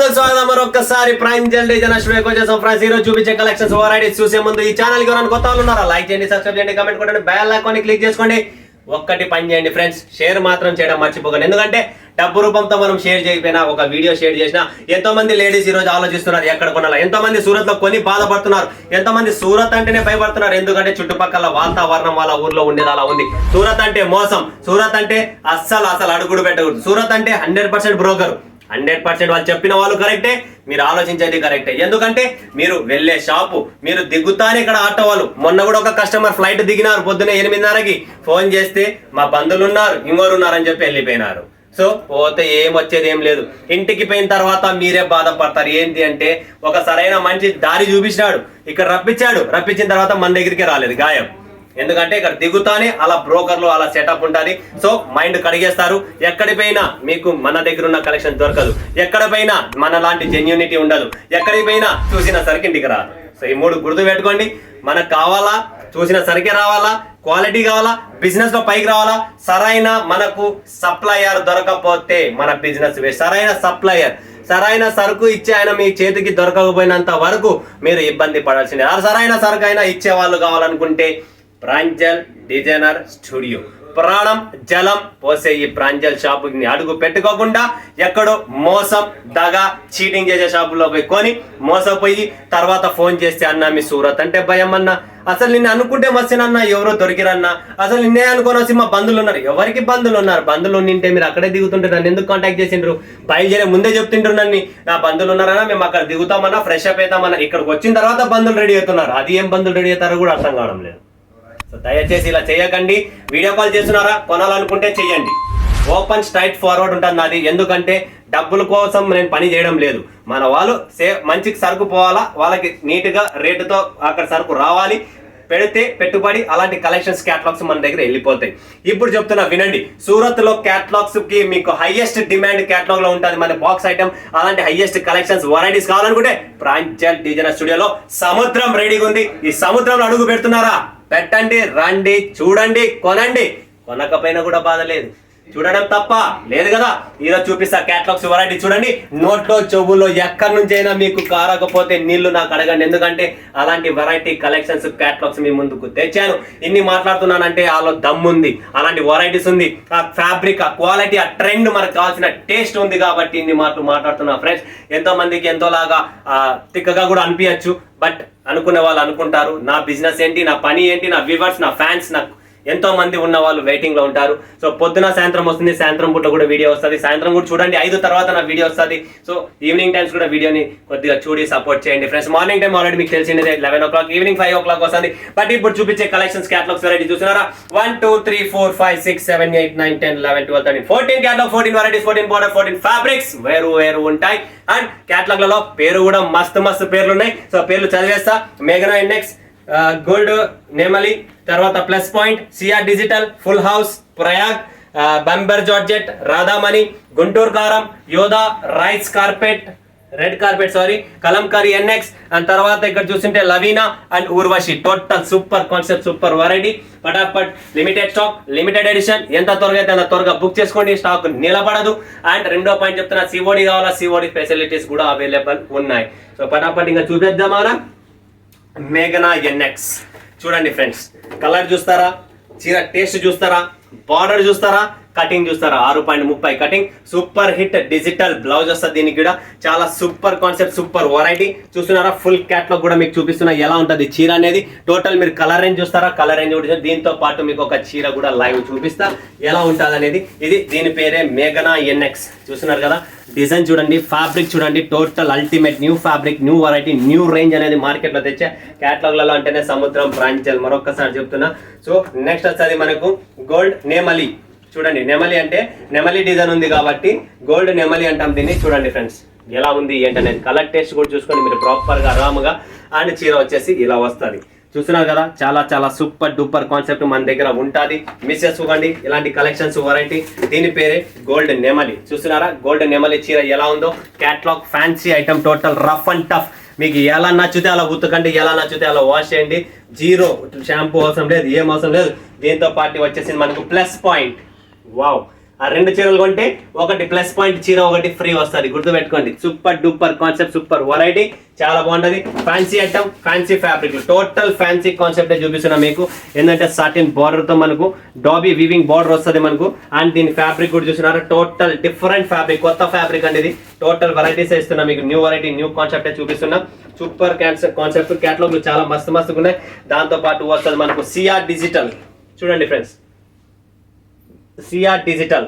ధన్యవాదాలు. స్వాగతం మరొకసారి ప్రైమ్ జల్దీ జనశ్రేకి వచ్చేసాం ఫ్రెండ్స్. ఈ రోజు చూపించే కలెక్షన్స్ వెరైటీస్ చూసే ముందు ఈ ఛానల్ కి ఎవరైనా కొత్త వాళ్ళు ఉన్నారా, లైక్ చేయండి, సబ్స్క్రైబ్ చేయండి, కామెంట్ కొట్టండి, బెల్ ఐకాన్ ని క్లిక్ చేసుకోండి. ఒక్కటి పని చేయండి ఫ్రెండ్స్, షేర్ మాత్రం చేయడం మర్చిపోకండి. ఎందుకంటే డబ్బు రూపంతో మనం షేర్ చేయకపోయినా ఒక వీడియో షేర్ చేసినా ఎంతో మంది లేడీస్ ఈ రోజు ఆలోచిస్తున్నారు ఎక్కడ కొనాలి. ఎంతో మంది సూరత్ లో కొని బాధపడుతున్నారు, ఎంతో మంది సూరత్ అంటేనే భయపడుతున్నారు. ఎందుకంటే చుట్టుపక్కల వాతావరణం వాళ్ళ ఊర్లో ఉండేది అలా ఉంది. సూరత్ అంటే మోసం, సూరత్ అంటే అస్సలు అడుగుడు పెట్టకూడదు. సూరత్ అంటే 100% బ్రోకర్. 100% వాళ్ళు చెప్పిన వాళ్ళు కరెక్టే, మీరు ఆలోచించేది కరెక్టే. ఎందుకంటే మీరు వెళ్ళే షాపు, మీరు దిగుతానే ఇక్కడ ఆటో వాళ్ళు. మొన్న కూడా ఒక కస్టమర్ ఫ్లైట్ దిగినారు పొద్దున్నే 8:30కి, ఫోన్ చేస్తే మా బంధువులు ఉన్నారు ఇంకోరు ఉన్నారని చెప్పి వెళ్ళిపోయినారు. సో పోతే ఏం వచ్చేది ఏం లేదు. ఇంటికి పోయిన తర్వాత మీరే బాధపడతారు. ఏంటి అంటే ఒక సరైన మంచి దారి చూపించినాడు, ఇక్కడ రప్పించిన తర్వాత మన దగ్గరికి రాలేదు, గాయం. ఎందుకంటే ఇక్కడ దిగుతానే అలా బ్రోకర్లు అలా సెటప్ ఉంటుంది. So mind కడిగేస్తారు. ఎక్కడిపోయినా మీకు మన దగ్గర ఉన్న కలెక్షన్ దొరకదు, ఎక్కడిపోయినా మన లాంటి జెన్యూనిటీ ఉండదు, ఎక్కడిపోయినా చూసిన సరికి ఇంటికి రాదు. సో ఈ 3 గుర్తు పెట్టుకోండి. మనకు కావాలా, చూసిన సరికే రావాలా, క్వాలిటీ కావాలా, బిజినెస్ లో పైకి రావాలా. సరైన మనకు సప్లయర్ దొరకకపోతే మన బిజినెస్ వేస్ట్. సరైన సరుకు ఇచ్చే ఆయన మీ చేతికి దొరకకపోయినంత వరకు మీరు ఇబ్బంది పడాల్సిందే. సరైన సరుకు అయినా ఇచ్చే వాళ్ళు కావాలనుకుంటే ప్రాంజల్ డిజైనర్ స్టూడియో, ప్రాణం జలం పోసే ఈ ప్రాంజల్ షాపుని అడుగు పెట్టుకోకుండా ఎక్కడో మోసం దగా చీటింగ్ చేసే షాపులో పోయి కొని మోసపోయి తర్వాత ఫోన్ చేస్తే అన్నా మీ సూరత్ అంటే భయం అన్నా, అసలు నిన్ను అనుకుంటే మస్తేనన్నా ఎవరో దొరికిరన్నా, అసలు నిన్నే అనుకొని వచ్చి మా బంధువులు ఉన్నారు. ఎవరికి బంధువులు ఉన్నారు? బంధువులు ఉంటే మీరు అక్కడే దిగుతుంటే నన్ను ఎందుకు కాంటాక్ట్ చేసిండ్రు? బయలుదేరే ముందే చెప్తుంటారు నన్ను, నా బంధువులు ఉన్నారన్నా, మేము అక్కడ దిగుతామన్నా, ఫ్రెష్ అప్ అవుతామన్నా. ఇక్కడికి వచ్చిన తర్వాత బంధువులు రెడీ అవుతున్నారు. అది ఏం బంధువులు రెడీ అవుతారో కూడా అర్థం కావడం లేదు. సో దయచేసి ఇలా చేయకండి. వీడియో కాల్ చేస్తున్నారా, కొనాలనుకుంటే చెయ్యండి. ఓపెన్ స్ట్రైట్ ఫార్వర్డ్ ఉంటుంది నాది. ఎందుకంటే డబ్బుల కోసం నేను పని చేయడం లేదు. మన వాళ్ళు మంచి సరుకు పోవాలా, వాళ్ళకి నీట్గా రేటుతో అక్కడ సరుకు రావాలి, పెడితే పెట్టుబడి అలాంటి కలెక్షన్స్ క్యాటలాగ్స్ మన దగ్గర వెళ్ళిపోతాయి. ఇప్పుడు చెప్తున్నా వినండి. సూరత్ లో క్యాటలాగ్స్ కి మీకు హైయెస్ట్ డిమాండ్ క్యాటలాగ్ లో ఉంటుంది మన బాక్స్ ఐటమ్. అలాంటి హైయెస్ట్ కలెక్షన్స్ వెరైటీస్ కావాలనుకుంటే ప్రాంజల్ డిజైనర్ స్టూడియోలో సముద్రం రెడీగా ఉంది. ఈ సముద్రంలో అడుగు పెడుతున్నారా, పెట్టండి, రండి, చూడండి, కొనండి. కొనకపోయినా కూడా బాధ లేదు, చూడడం తప్ప లేదు కదా. ఈరోజు చూపిస్తా క్యాటలాగ్స్ వెరైటీ. చూడండి, నోట్లో చెవుల్లో ఎక్కడి నుంచి అయినా మీకు కారకపోతే నీళ్లు నాకు అడగండి. ఎందుకంటే అలాంటి వెరైటీ కలెక్షన్స్ క్యాటలాగ్స్ మీ ముందుకు తెచ్చాను. ఇన్ని మాట్లాడుతున్నానంటే వాళ్ళ దమ్ముంది, అలాంటి వెరైటీస్ ఉంది, ఆ ఫ్యాబ్రిక్, ఆ క్వాలిటీ, ఆ ట్రెండ్, మనకు కావాల్సిన టేస్ట్ ఉంది కాబట్టి ఇన్ని మాటలు మాట్లాడుతున్నా ఫ్రెండ్స్. ఎంతో మందికి ఎంతోలాగా తిక్కగా కూడా అనిపించచ్చు, బట్ అనుకునే వాళ్ళు అనుకుంటారు నా బిజినెస్ ఏంటి, నా పని ఏంటి, నా వ్యూవర్స్, నా ఫ్యాన్స్, నాకు ఎంతో మంది ఉన్న వాళ్ళు వెయిటింగ్ లో ఉంటారు. సో పొద్దున సాయంత్రం వస్తుంది, సాయంత్రం పూట కూడా వీడియో వస్తుంది. సాయంత్రం కూడా చూడండి, 5 తర్వాత నా వీడియో వస్తుంది. సో ఈవినింగ్ టైమ్స్ కూడా వీడియోని కొద్దిగా చూడి సపోర్ట్ చేయండి ఫ్రెండ్స్. మార్నింగ్ టైం ఆల్రెడీ మీకు తెలిసిందే 11 o'clock, ఈవినింగ్ 5 o'clock వస్తుంది. బట్ ఇప్పుడు చూపించే కలెక్షన్స్ క్యాటలాగ్స్ వెరైటీ చూస్తున్నారా, 1 2 3 4 5 6 7 8 9 10 11 12 13 14 క్యాటలాగ్, 14 వెరైటీస్, 14 బోర్డర్, 14 ఫ్యాబ్రిక్స్ వేరు ఉంటాయి. అండ్ క్యాటలాగ్లలో పేరు కూడా మస్తు పేర్లు ఉన్నాయి. సో పేర్లు చదివేస్తా. మేఘనా ఎన్ఎక్స్, గోల్డ్ నెమలి, తర్వాత plus point, CR digital, full house, Prayag, bumper georgette, Radhamani, Guntur Kaaram, Yodha, rice carpet, red carpet Kalamkari NX. And తర్వాత ఇక్కడ చూస్తుంటే Laveena and Urvashi. Total super concept, super variety. పటాపట్ లిమిటెడ్ స్టాక్, లిమిటెడ్ ఎడిషన్. ఎంత త్వరగా అయితే అంత త్వరగా బుక్ చేసుకోండి, స్టాక్ నిలబడదు. అండ్ రెండో పాయింట్ చెప్తున్నా, సిఓడి కావాలా, సిఓడి ఫెసిలిటీస్ కూడా అవైలబుల్ ఉన్నాయి. సో పటాపట్ ఇంకా చూపిద్దామా. మేఘనా ఎన్ఎక్స్ చూడండి ఫ్రెండ్స్, కలర్ చూస్తారా, చీర టేస్ట్ చూస్తారా, బార్డర్ చూస్తారా, కటింగ్ చూస్తారా. 6.30 cutting, super hit digital blouse వస్తుంది. దీనికి కూడా చాలా సూపర్ కాన్సెప్ట్, సూపర్ వెరైటీ. చూస్తున్నారా, ఫుల్ క్యాట్లాగ్ కూడా మీకు చూపిస్తున్నా ఎలా ఉంటుంది చీర అనేది. టోటల్ మీరు కలర్ రేంజ్ చూస్తారా, కలర్ రేంజ్ కూడా దీంతో పాటు మీకు ఒక చీర కూడా లైవ్ చూపిస్తా ఎలా ఉంటుంది అనేది. ఇది దీని పేరే మేఘనా ఎన్ఎక్స్. చూస్తున్నారు కదా, డిజైన్ చూడండి, ఫ్యాబ్రిక్ చూడండి, total ultimate new fabric, new variety, new range అనేది మార్కెట్ లో తెచ్చే. క్యాటలాగ్లలో అంటేనే సముద్రం, ప్రాంచల్, మరొకసారి చెప్తున్నా. సో నెక్స్ట్ వచ్చేది మనకు గోల్డ్ నెమలి. చూడండి, నెమలి అంటే నెమలి డిజైన్ ఉంది కాబట్టి గోల్డ్ నెమలి అంటాం దీన్ని. చూడండి ఫ్రెండ్స్ ఎలా ఉంది ఏంటనేది, కలర్ టేస్ట్ కూడా చూసుకోండి మీరు ప్రాపర్ గా ఆరాముగా. అండ్ చీర వచ్చేసి ఇలా వస్తుంది. చూస్తున్నారు కదా, చాలా సూపర్ డూపర్ కాన్సెప్ట్ మన దగ్గర ఉంటుంది. మిస్ చేసుకోండి ఇలాంటి కలెక్షన్స్ వెరైటీ. దీని పేరే గోల్డ్ నెమలి. చూస్తున్నారా, గోల్డ్ నెమలి చీర ఎలా ఉందో. Catalogue fancy item, total rough and tough. మీకు ఎలా నచ్చితే అలా ఉతకండి, ఎలా నచ్చితే అలా వాష్ చేయండి. జీరో షాంపూ అవసరం లేదు, ఏం అవసరం లేదు. దీంతో పాటు వచ్చేసింది మనకు ప్లస్ పాయింట్. వావ్, ఆ 2 చీరలు కొంటే ఒకటి ప్లస్ పాయింట్ చీర ఒకటి ఫ్రీ వస్తుంది, గుర్తుపెట్టుకోండి. Super duper concept, super variety, చాలా బాగుంటది. Fancy item, fancy fabric, total fancy concept చూపిస్తున్నా మీకు. ఏంటంటే సాటిన్ బార్డర్ తో మనకు డాబీ వీవింగ్ బార్డర్ వస్తుంది మనకు. అండ్ దీని ఫ్యాబ్రిక్ కూడా చూసినారా, టోటల్ డిఫరెంట్ ఫ్యాబ్రిక్, కొత్త ఫ్యాబ్రిక్ అండి ఇది. టోటల్ వెరైటీస్ ఇస్తున్నా మీకు, న్యూ వెరైటీ, న్యూ కాన్సెప్ట్ చూపిస్తున్నా. సూపర్ కాన్సెప్ట్, క్యాటలాగ్ చాలా మస్తు మస్తుగా ఉన్నాయి. దాంతో పాటు వస్తుంది మనకు సిఆర్ డిజిటల్, చూడండి friends, CR digital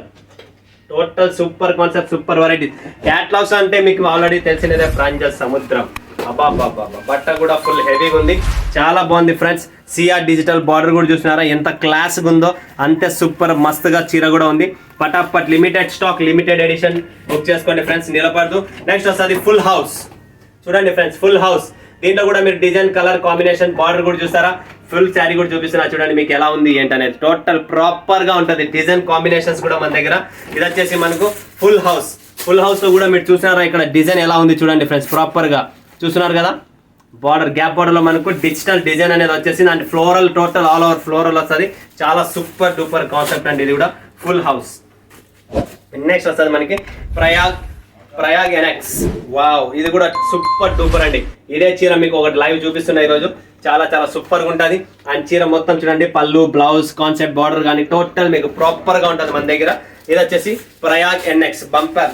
total super concept, super variety. Catalogues అంటే మీకు ఆల్రెడీ తెలిసినదే, ప్రాంజల్ సముద్రం. అబ్బాబ్బాబ్బా, బట్ట కూడా ఫుల్ హెవీగా ఉంది, చాలా బాగుంది ఫ్రెండ్స్. సిఆర్ డిజిటల్ బార్డర్ కూడా చూసినారా ఎంత క్లాస్గా ఉందో, అంతే సూపర్ మస్తుగా చీర కూడా ఉంది. పటాపట్ limited stock, limited edition, book చేసుకోండి ఫ్రెండ్స్, నిలబడదు. నెక్స్ట్ వస్తుంది ఫుల్ హౌస్, చూడండి ఫ్రెండ్స్, ఫుల్ హౌస్. దీంట్లో కూడా మీరు డిజైన్, కలర్ కాంబినేషన్, బార్డర్ కూడా చూస్తారా, ఫుల్ శారీ కూడా చూపిస్తున్నా చూడండి మీకు ఎలా ఉంది ఏంటనేది. టోటల్ ప్రాపర్ గా ఉంటుంది, డిజైన్ కాంబినేషన్స్ కూడా మన దగ్గర. ఇది వచ్చేసి మనకు ఫుల్ హౌస్. ఫుల్ హౌస్ లో కూడా మీరు చూసినారా ఇక్కడ డిజైన్ ఎలా ఉంది చూడండి ఫ్రెండ్స్, ప్రాపర్ గా చూస్తున్నారు కదా. బార్డర్, గ్యాప్ బార్డర్ లో మనకు డిజిటల్ డిజైన్ అనేది వచ్చేసి, అంటే floral, total all over floral వస్తుంది. చాలా సూపర్ డూపర్ కాన్సెప్ట్ అండి ఇది కూడా, ఫుల్ హౌస్. నెక్స్ట్ వస్తుంది మనకి ప్రయాగ్ ఎనెక్స్. వావ్, ఇది కూడా సూపర్ డూపర్ అండి. ఇదే చీర మీకు ఒకటి లైవ్ చూపిస్తున్నా ఈరోజు, చాలా చాలా సూపర్ గా ఉంటుంది. అండ్ చీర మొత్తం చూడండి, పళ్ళు, బ్లౌజ్, కాన్సెప్ట్, బార్డర్ కానీ టోటల్ మీకు ప్రాపర్ గా ఉంటుంది మన దగ్గర. ఇది వచ్చేసి ప్రయాగ్ ఎన్ఎక్స్ బంపర్.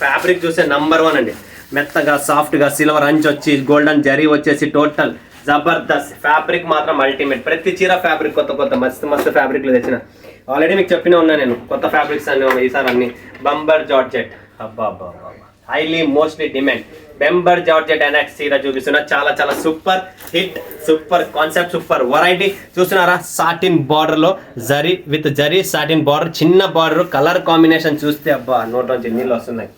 ఫ్యాబ్రిక్ చూస్తే నంబర్ 1 అండి, మెత్తగా సాఫ్ట్ గా, సిల్వర్ అంచ్ వచ్చి, గోల్డెన్ జరీ వచ్చేసి, టోటల్ జబర్దస్త్ ఫ్యాబ్రిక్ మాత్రం అల్టిమేట్. ప్రతి చీర ఫ్యాబ్రిక్ కొత్త కొత్త మస్తు మస్తు ఫ్యాబ్రిక్లు తెచ్చిన, ఆల్రెడీ మీకు చెప్పిన ఉన్నా నేను, కొత్త ఫ్యాబ్రిక్స్ అన్ని ఈసారి అన్ని. బంబర్ జార్జెట్, అబ్బా highly mostly demand బెంబర్ georgette annexe చీర చూపిస్తున్నా, చాలా చాలా super hit, super concept, super variety. చూస్తున్నారా, సాటిన్ బార్డర్ లో zari with zari satin border, చిన్న బార్డర్, కలర్ కాంబినేషన్ చూస్తే అబ్బా నోట్లోంచి నీళ్ళు వస్తున్నాయి.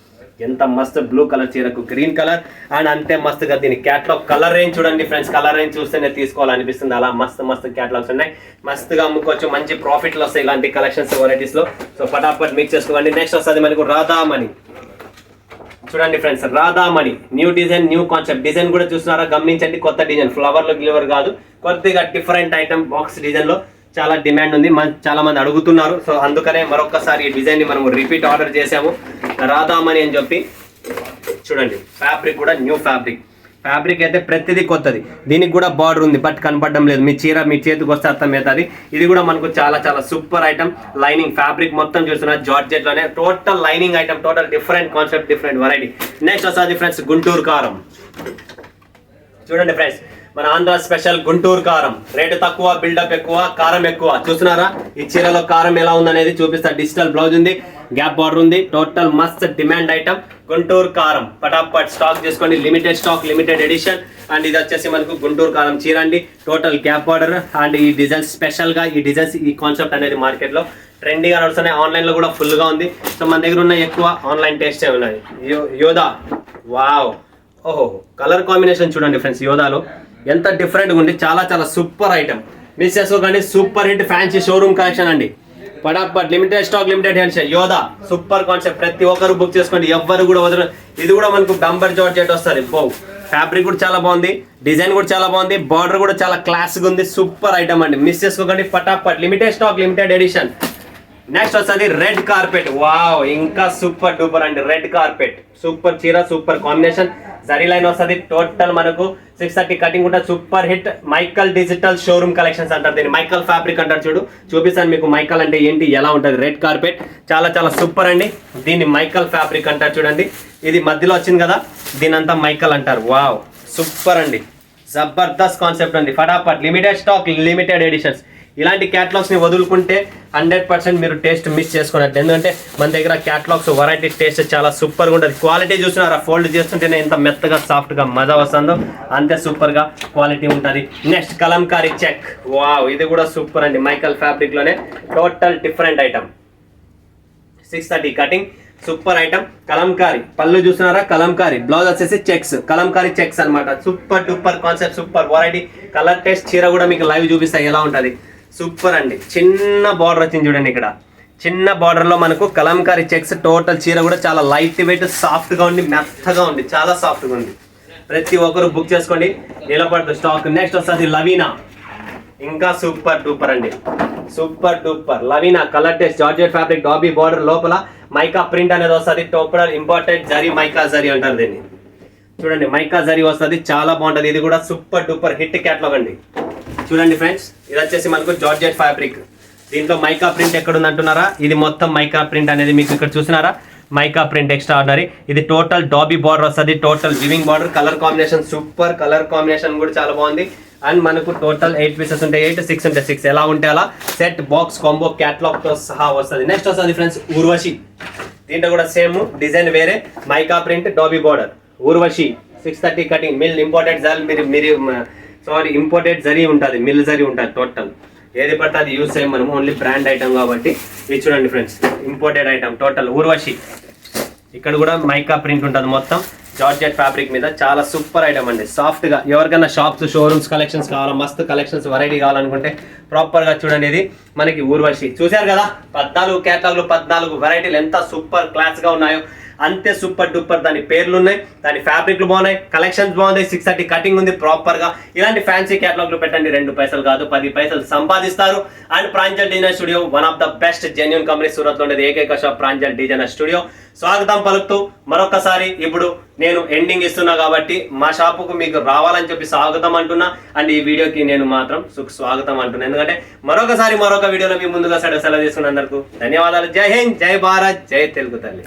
ఎంత మస్తు బ్లూ కలర్ చీరకు గ్రీన్ కలర్, అండ్ అంతే మస్తుగా దీని క్యాటలాగ్, కలర్ రేంజ్ చూడండి ఫ్రెండ్స్, కలర్ రేంజ్ చూస్తేనే తీసుకోవాలనిపిస్తుంది. అలా మస్తు మస్తు క్యాటలాగ్స్ ఉన్నాయి, మస్తుగా అమ్ముకోవచ్చు, మంచి ప్రాఫిట్లు వస్తాయి ఇలాంటి కలెక్షన్స్ వెరైటీస్ లో. సో పటాపట్ మిక్స్ చేసుకోండి. నెక్స్ట్ వస్తుంది మనకు రాధామణి, చూడండి friends, Radhamani new design, new concept. Design కూడా చూస్తున్నారా, గమనించండి, కొత్త డిజైన్, ఫ్లవర్ లో గిలివర్ కాదు, కొద్దిగా డిఫరెంట్ ఐటమ్, బాక్స్ డిజైన్ లో చాలా డిమాండ్ ఉంది, చాలా మంది అడుగుతున్నారు. సో అందుకనే మరొకసారి ఈ డిజైన్ ని మనం రిపీట్ ఆర్డర్ చేసాము, రాధామణి అని చెప్పి. చూడండి ఫ్యాబ్రిక్ కూడా న్యూ ఫ్యాబ్రిక్ అయితే ప్రతిదీ కొత్తది. దీనికి కూడా బార్డర్ ఉంది, బట్ కనపడడం లేదు. మీ చీర మీ చేతికి వస్తే అర్థమవుతుంది. ఇది కూడా మనకు చాలా చాలా సూపర్ ఐటమ్. లైనింగ్ ఫ్యాబ్రిక్ మొత్తం చూస్తున్నా జార్జెట్ లోనే, total lining item, total different concept, different variety. Next వస్తుంది ఫ్రెండ్స్ గుంటూరు కారం. చూడండి ఫ్రెండ్స్, మన ఆంధ్ర స్పెషల్ గుంటూరు కారం. రేటు తక్కువ, బిల్డప్ ఎక్కువ, కారం ఎక్కువ. చూస్తున్నారా ఈ చీరలో కారం ఎలా ఉందనేది చూపిస్తా. డిజిటల్ బ్లౌజ్ ఉంది, గ్యాప్ బార్డర్ ఉంది, టోటల్ మస్త్ డిమాండ్ ఐటమ్ గుంటూరు కారం. పటాపట్ స్టాక్ చేసుకోండి, limited stock, limited edition. And ఇది వచ్చేసి మనకు గుంటూరు కారం చీర అండి, టోటల్ గ్యాప్ బార్డర్. అండ్ ఈ డిజైన్ స్పెషల్ గా, ఈ డిజైన్స్, ఈ కాన్సెప్ట్ అనేది మార్కెట్ లో ట్రెండీగా నడుస్తున్నాయి, ఆన్లైన్ లో కూడా ఫుల్ గా ఉంది. సో మన దగ్గర ఉన్న ఎక్కువ ఆన్లైన్ టేస్టే ఉన్నాయి. యోధా, వావ్, ఓహో, కలర్ కాంబినేషన్ చూడండి ఫ్రెండ్స్, యోధాలో ఎంత డిఫరెంట్గా ఉంది, చాలా చాలా సూపర్ ఐటమ్. మిస్ చేసుకోకండి, super hit fancy showroom collection అండి. పటాపట్ లిమిటెడ్ స్టాక్, లిమిటెడ్ ఎడిషన్, యోధా సూపర్ కాన్సెప్ట్. ప్రతి ఒక్కరు బుక్ చేసుకోండి, ఎవ్వరు కూడా వదలరు. ఇది కూడా మనకు బంబర్ జార్జెట్ వస్తుంది. ఫ్యాబ్రిక్ కూడా చాలా బాగుంది, డిజైన్ కూడా చాలా బాగుంది, బార్డర్ కూడా చాలా క్లాస్గా ఉంది, సూపర్ ఐటమ్ అండి. మిస్ చేసుకోకండి, పటాపట్ limited stock, limited edition. Next వస్తుంది రెడ్ కార్పెట్. వావ్, ఇంకా సూపర్ డూపర్ అండి. రెడ్ కార్పెట్ సూపర్ చీర, సూపర్ కాంబినేషన్, జరీ లైన్ వస్తుంది. టోటల్ మనకు 630 కటింగ్ ఉంటుంది. Super hit Michael digital showroom collections అంటారు దీన్ని, మైకల్ ఫ్యాబ్రిక్ అంటారు. చూపిస్తాను మీకు మైకల్ అంటే ఏంటి, ఎలా ఉంటుంది. రెడ్ కార్పెట్ చాలా చాలా సూపర్ అండి. దీన్ని మైకల్ ఫ్యాబ్రిక్ అంటారు. చూడండి, ఇది మధ్యలో వచ్చింది కదా, దీని అంతా మైకల్ అంటారు. వావ్, సూపర్ అండి, జబర్దస్త్ కాన్సెప్ట్ అండి. ఫటాఫట్ లిమిటెడ్ స్టాక్, లిమిటెడ్ ఎడిషన్స్. ఇలాంటి క్యాటలాగ్స్ ని వదులుకుంటే 100% మీరు టేస్ట్ మిస్ చేసుకున్నట్టు. ఎందుకంటే మన దగ్గర క్యాటలాగ్స్ వెరైటీ టేస్ట్ చాలా సూపర్ గా ఉంటుంది. క్వాలిటీ చూసినారా, ఫోల్డ్ చేస్తుంటేనే ఎంత మెత్తగా సాఫ్ట్ గా మజా వస్తుందో అంతే సూపర్ గా క్వాలిటీ ఉంటుంది. Next Kalamkari check. వావ్, ఇది కూడా సూపర్ అండి, మైకల్ ఫ్యాబ్రిక్ లోనే total different item. 630 cutting, super item. Kalamkari పళ్ళు చూస్తున్నారా, కలంకారీ బ్లౌజ్ వచ్చేసి చెక్స్, కలంకారీ చెక్స్ అనమాట. Super duper concept, super variety. Colour taste చీర కూడా మీకు లైవ్ చూపిస్తాయి ఎలా ఉంటుంది. సూపర్ అండి, చిన్న బార్డర్ వచ్చింది చూడండి, ఇక్కడ చిన్న బార్డర్ లో మనకు కలంకారీ చెక్స్. టోటల్ చీర కూడా చాలా లైట్ వెయిట్, సాఫ్ట్ గా ఉంది, మెత్తగా ఉంది, చాలా సాఫ్ట్ గా ఉంది. ప్రతి ఒక్కరు బుక్ చేసుకోండి, నిలబడుతుంది స్టాక్. నెక్స్ట్ వస్తుంది లవీనా. ఇంకా సూపర్ డూపర్ అండి, super duper Laveena colour test georgette fabric dobby border లోపల మైకా ప్రింట్ అనేది వస్తుంది. Topper important zari mica zari అంటారు దీన్ని. చూడండి మైకా జరీ వస్తుంది, చాలా బాగుంటుంది. ఇది కూడా సూపర్ డూపర్ హిట్ క్యాటలాగ్ అండి. చూడండి ఫ్రెండ్స్, ఇది వచ్చేసి మనకు జార్జెట్ ఫ్యాబ్రిక్. దీంట్లో మైకా ప్రింట్ ఎక్కడ ఉంది అంటున్నారా? ఇది మొత్తం మైకా ప్రింట్ అనేది మీకు ఇక్కడ చూసినారా, మైకా ప్రింట్ ఎక్స్ట్రా ఆర్డినరీ. ఇది టోటల్ డాబీ బార్డర్ వస్తుంది, total weaving border. Colour combination super, colour combination కూడా చాలా బాగుంది. అండ్ మనకు టోటల్ 8 పీసెస్ ఉంటాయి, 8 6 ఉంటాయి, 6 ఎలా ఉంటే అలా సెట్ బాక్స్ కాంబో క్యాటలాగ్ తో సహా వస్తుంది. నెక్స్ట్ వస్తుంది ఫ్రెండ్స్ ఊర్వశి. దీంట్లో కూడా సేమ్ డిజైన్ వేరే, mica print dobby border. Urvashi 630 cutting mill imported imported zari ఉంటుంది, మిల్ జరీ ఉంటుంది. టోటల్ ఏది పడితే అది యూజ్ చేయం మనము, ఓన్లీ బ్రాండ్ ఐటమ్ కాబట్టి. ఇది చూడండి friends, imported item total Urvashi. ఇక్కడ కూడా మైకా ప్రింట్ ఉంటుంది మొత్తం జార్జెట్ ఫ్యాబ్రిక్ మీద. చాలా సూపర్ ఐటమ్ అండి, సాఫ్ట్ గా. ఎవరికైనా షాప్స్ షోరూమ్స్ కలెక్షన్స్ కావాలా, మస్తు కలెక్షన్స్ వెరైటీ కావాలనుకుంటే ప్రాపర్ గా చూడండి. ఇది మనకి ఊర్వశి చూశారు కదా, 14 క్యాటలాగ్లు 14 వెరైటీలు ఎంత సూపర్ క్లాస్ గా ఉన్నాయో, అంతే సూపర్ డూపర్ దాని పేర్లు ఉన్నాయి, దాని ఫ్యాబ్రిక్లు బాగున్నాయి, కలెక్షన్స్ బాగున్నాయి. 630 కటింగ్ ఉంది ప్రాపర్ గా. ఇలాంటి ఫ్యాన్సీ క్యాటలాగ్లు పెట్టండి, 2 పైసలు కాదు 10 పైసలు సంపాదిస్తారు. And Pranjal designer studio one of the best genuine company Surat లో ఉండేది ఏకైక షాప్ ప్రాంజల్ డిజైనర్ స్టూడియో. స్వాగతం పలుకుతూ మరొకసారి ఇప్పుడు నేను ఎండింగ్ ఇస్తున్నా కాబట్టి మా షాపుకు మీకు రావాలని చెప్పి స్వాగతం అంటున్నా. అండ్ ఈ వీడియోకి నేను మాత్రం స్వాగతం అంటున్నా, ఎందుకంటే మరొక వీడియోలో మీ ముందుగా సెలవు తీసుకున్నందుకు ధన్యవాదాలు. జై హింద్, జై భారత్, జై తెలుగు తల్లి.